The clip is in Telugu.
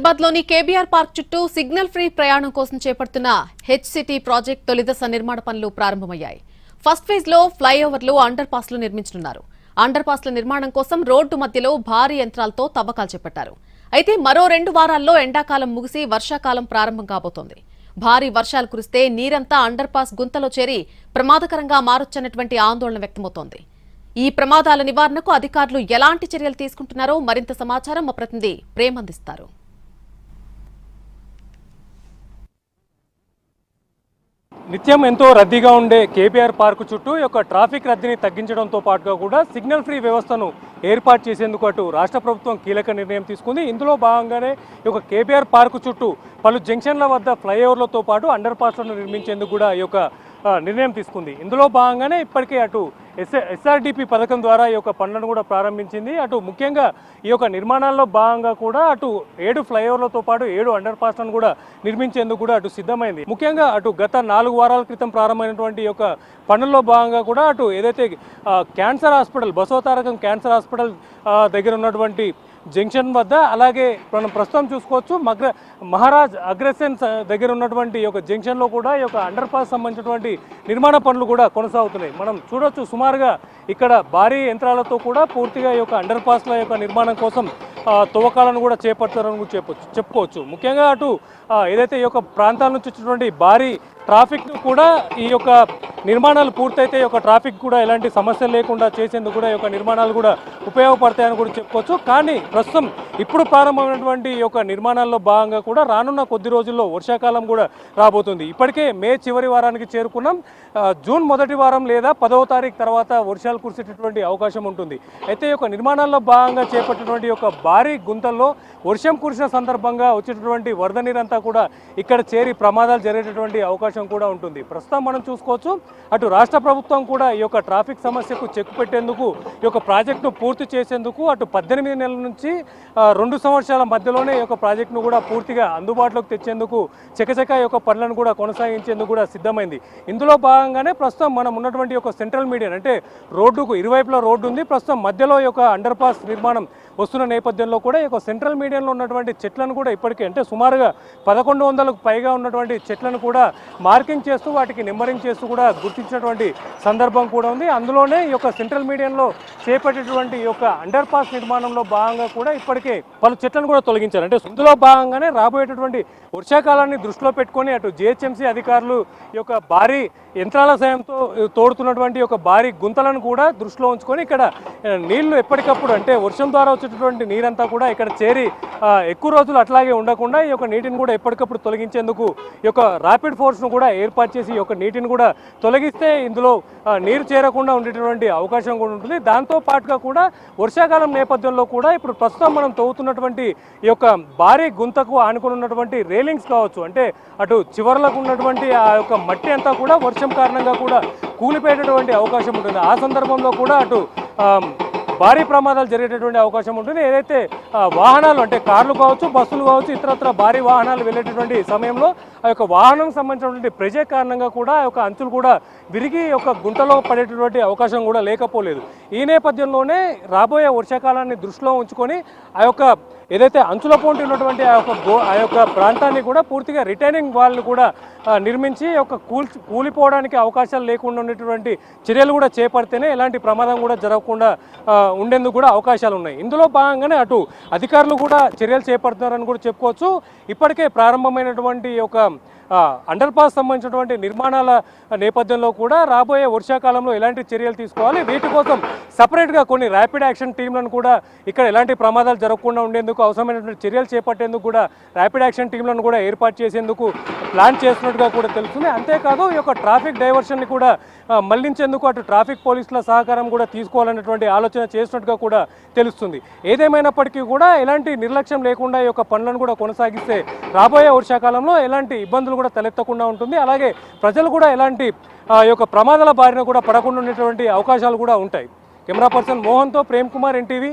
హైదరాబాద్లోని కేబీఆర్ పార్క్ చుట్టూ సిగ్నల్ ఫ్రీ ప్రయాణం కోసం చేపడుతున్న హెచ్సిటీ ప్రాజెక్ట్ తొలిదశ నిర్మాణ పనులు ప్రారంభమయ్యాయి. ఫస్ట్ ఫేజ్ లో ఫ్లైఓవర్లు, అండర్ పాస్లు నిర్మించనున్నారు. అండర్ పాస్ల నిర్మాణం కోసం రోడ్డు మధ్యలో భారీ యంత్రాలతో తవ్వకాలు చేపట్టారు. అయితే మరో 2 వారాల్లో ఎండాకాలం ముగిసి వర్షాకాలం ప్రారంభం కాబోతోంది. భారీ వర్షాలు కురిస్తే నీరంతా అండర్ పాస్ గుంతలో చేరి ప్రమాదకరంగా మారొచ్చన్నటువంటి ఆందోళన వ్యక్తమవుతోంది. ఈ ప్రమాదాల నివారణకు అధికారులు ఎలాంటి చర్యలు తీసుకుంటున్నారో మరింత సమాచారం మా ప్రతినిధి ప్రేమ్ అందిస్తారు. నిత్యం ఎంతో రద్దీగా ఉండే కేబీఆర్ పార్కు చుట్టూ యొక్క ట్రాఫిక్ రద్దీని తగ్గించడంతో పాటుగా కూడా సిగ్నల్ ఫ్రీ వ్యవస్థను ఏర్పాటు చేసేందుకు అటు రాష్ట్ర ప్రభుత్వం కీలక నిర్ణయం తీసుకుంది. ఇందులో భాగంగానే ఈ యొక్క కేబీఆర్ పార్కు చుట్టూ పలు జంక్షన్ల వద్ద ఫ్లైఓవర్లతో పాటు అండర్ పాస్లను నిర్మించేందుకు కూడా ఈ యొక్క నిర్ణయం తీసుకుంది. ఇందులో భాగంగానే ఇప్పటికే అటు ఎస్ఆర్డిపి పథకం ద్వారా ఈ యొక్క పనులను కూడా ప్రారంభించింది. అటు ముఖ్యంగా ఈ యొక్క నిర్మాణాల్లో భాగంగా కూడా అటు 7 ఫ్లైఓవర్లతో పాటు 7 అండర్ పాస్లను కూడా నిర్మించేందుకు కూడా అటు సిద్ధమైంది. ముఖ్యంగా అటు గత 4 వారాల క్రితం ప్రారంభమైనటువంటి ఈ యొక్క పనుల్లో భాగంగా కూడా అటు ఏదైతే cancer hospital, Basavatarakam cancer hospital దగ్గర ఉన్నటువంటి జంక్షన్ వద్ద, అలాగే మనం ప్రస్తుతం చూసుకోవచ్చు మహారాజ్ అగ్రసెన్స్ దగ్గర ఉన్నటువంటి ఈ యొక్క జంక్షన్లో కూడా ఈ యొక్క అండర్ పాస్ సంబంధించినటువంటి నిర్మాణ పనులు కూడా కొనసాగుతున్నాయి. మనం చూడొచ్చు, సుమారుగా ఇక్కడ భారీ యంత్రాలతో కూడా పూర్తిగా ఈ యొక్క అండర్ పాస్ల యొక్క నిర్మాణం కోసం తవ్వకాలను కూడా చేపడతారని చెప్పుకోవచ్చు. ముఖ్యంగా అటు ఏదైతే ఈ యొక్క ప్రాంతాల నుంచి వచ్చినటువంటి భారీ ట్రాఫిక్ను కూడా ఈ యొక్క నిర్మాణాలు పూర్తయితే ఈ యొక్క ట్రాఫిక్ కూడా ఎలాంటి సమస్యలు లేకుండా చేసేందుకు కూడా ఈ యొక్క నిర్మాణాలు కూడా ఉపయోగపడతాయని కూడా చెప్పుకోవచ్చు. కానీ ప్రస్తుతం ఇప్పుడు ప్రారంభమైనటువంటి ఈ యొక్క నిర్మాణాల్లో భాగంగా కూడా రానున్న కొద్ది రోజుల్లో వర్షాకాలం కూడా రాబోతుంది. ఇప్పటికే మే చివరి వారానికి చేరుకున్నాం. జూన్ మొదటి వారం లేదా 10వ తారీఖు తర్వాత వర్షాలు కురిసేటటువంటి అవకాశం ఉంటుంది. అయితే ఈ యొక్క నిర్మాణాల్లో భాగంగా చేపట్టినటువంటి యొక్క భారీ గుంతల్లో వర్షం కురిసిన సందర్భంగా వచ్చేటటువంటి వరద నీరంతా కూడా ఇక్కడ చేరి ప్రమాదాలు జరిగేటటువంటి అవకాశం కూడా ఉంటుంది. ప్రస్తుతం మనం చూసుకోవచ్చు, అటు రాష్ట్ర ప్రభుత్వం కూడా ఈ యొక్క ట్రాఫిక్ సమస్యకు చెక్ పెట్టేందుకు ఈ యొక్క ప్రాజెక్టును పూర్తి చేసేందుకు అటు 18 నెలల నుంచి 2 సంవత్సరాల మధ్యలోనే ఈ యొక్క ప్రాజెక్టును కూడా పూర్తిగా అందుబాటులోకి తెచ్చేందుకు చకచక ఈ యొక్క పనులను కూడా కొనసాగించేందుకు కూడా సిద్ధమైంది. ఇందులో భాగంగానే ప్రస్తుతం మనం ఉన్నటువంటి యొక్క సెంట్రల్ మీడియన్, అంటే రోడ్డుకు ఇరువైపులా రోడ్డు ఉంది. ప్రస్తుతం మధ్యలో ఈ యొక్క అండర్ పాస్ నిర్మాణం వస్తున్న నేపథ్యంలో కూడా ఈ యొక్క సెంట్రల్ మీడియన్లో ఉన్నటువంటి చెట్లను కూడా ఇప్పటికే, అంటే సుమారుగా 1100కు పైగా ఉన్నటువంటి చెట్లను కూడా మార్కింగ్ చేస్తూ వాటికి నెంబరింగ్ చేస్తూ కూడా గుర్తించినటువంటి సందర్భం కూడా ఉంది. అందులోనే ఈ యొక్క సెంట్రల్ మీడియన్లో చేపట్టేటువంటి ఈ యొక్క అండర్ పాస్ నిర్మాణంలో భాగంగా కూడా ఇప్పటికే పలు చెట్లను కూడా తొలగించారు. అంటే ఇందులో భాగంగానే రాబోయేటటువంటి వర్షాకాలాన్ని దృష్టిలో పెట్టుకొని అటు జిహెచ్ఎంసీ అధికారులు ఈ యొక్క భారీ యంత్రాల సాయంతో తోడుతున్నటువంటి ఒక భారీ గుంతలను కూడా దృష్టిలో ఉంచుకొని ఇక్కడ నీళ్లు ఎప్పటికప్పుడు, అంటే వర్షం ద్వారా వచ్చేటటువంటి నీరంతా కూడా ఇక్కడ చేరి ఎక్కువ రోజులు అట్లాగే ఉండకుండా ఈ యొక్క నీటిని కూడా ఎప్పటికప్పుడు తొలగించేందుకు ఈ యొక్క ర్యాపిడ్ ఫోర్స్ను కూడా ఏర్పాటు చేసి ఈ యొక్క నీటిని కూడా తొలగిస్తే ఇందులో నీరు చేరకుండా ఉండేటటువంటి అవకాశం కూడా ఉంటుంది. దాంతో పాటుగా కూడా వర్షాకాలం నేపథ్యంలో కూడా ఇప్పుడు ప్రస్తుతం మనం తవ్వుతున్నటువంటి ఈ యొక్క భారీ గుంతకు ఆనుకుని ఉన్నటువంటి రేలింగ్స్ కావచ్చు, అంటే అటు చివర్లకు ఉన్నటువంటి ఆ యొక్క మట్టి అంతా కూడా వర్షం కారణంగా కూడా కూలిపోయేటటువంటి అవకాశం ఉంటుంది. ఆ సందర్భంలో కూడా అటు భారీ ప్రమాదాలు జరిగేటటువంటి అవకాశం ఉంటుంది. ఏదైతే వాహనాలు, అంటే కార్లు కావచ్చు, బస్సులు కావచ్చు, ఇతరత్ర భారీ వాహనాలు వెళ్ళేటటువంటి సమయంలో ఆ యొక్క వాహనం సంబంధించినటువంటి ప్రెజర్ కారణంగా కూడా ఆ యొక్క అంచులు కూడా విరిగి ఒక గుంటలో పడేటటువంటి అవకాశం కూడా లేకపోలేదు. ఈ నేపథ్యంలోనే రాబోయే వర్షాకాలాన్ని దృష్టిలో ఉంచుకొని ఆ యొక్క ఏదైతే అంచుల పోటీ ఉన్నటువంటి ఆ యొక్క ప్రాంతాన్ని కూడా పూర్తిగా రిటైనింగ్ వాల్ని కూడా నిర్మించి ఒక కూలిపోవడానికి అవకాశాలు లేకుండా ఉండేటువంటి చర్యలు కూడా చేపడితేనే ఎలాంటి ప్రమాదం కూడా జరగకుండా ఉండేందుకు కూడా అవకాశాలు ఉన్నాయి. ఇందులో భాగంగానే అటు అధికారులు కూడా చర్యలు చేపడుతున్నారని కూడా చెప్పుకోవచ్చు. ఇప్పటికే ప్రారంభమైనటువంటి ఒక అండర్ పాస్ సంబంధించినటువంటి నిర్మాణాల నేపథ్యంలో కూడా రాబోయే వర్షాకాలంలో ఎలాంటి చర్యలు తీసుకోవాలి, వీటి కోసం సపరేట్గా కొన్ని ర్యాపిడ్ యాక్షన్ టీంలను కూడా ఇక్కడ ఎలాంటి ప్రమాదాలు జరగకుండా ఉండేందుకు అవసరమైనటువంటి చర్యలు చేపట్టేందుకు కూడా ర్యాపిడ్ యాక్షన్ టీంలను కూడా ఏర్పాటు చేసేందుకు ప్లాన్ చేస్తున్నట్టుగా కూడా తెలుస్తుంది. అంతేకాదు ఈ యొక్క ట్రాఫిక్ డైవర్షన్ని కూడా మళ్లించేందుకు అటు ట్రాఫిక్ పోలీసుల సహకారం కూడా తీసుకోవాలనేటువంటి ఆలోచన చేసినట్టుగా కూడా తెలుస్తుంది. ఏదేమైనప్పటికీ కూడా ఎలాంటి నిర్లక్ష్యం లేకుండా ఈ యొక్క పనులను కూడా కొనసాగిస్తే రాబోయే వర్షాకాలంలో ఎలాంటి ఇబ్బందులు కూడా తలెత్తకుండా ఉంటుంది. అలాగే ప్రజలు కూడా ఎలాంటి ఈ యొక్క ప్రమాదాల బారిన కూడా పడకుండా ఉండేటువంటి అవకాశాలు కూడా ఉంటాయి. కెమెరా పర్సన్ మోహన్తో ప్రేమ్ కుమార్, ఎన్టీవీ.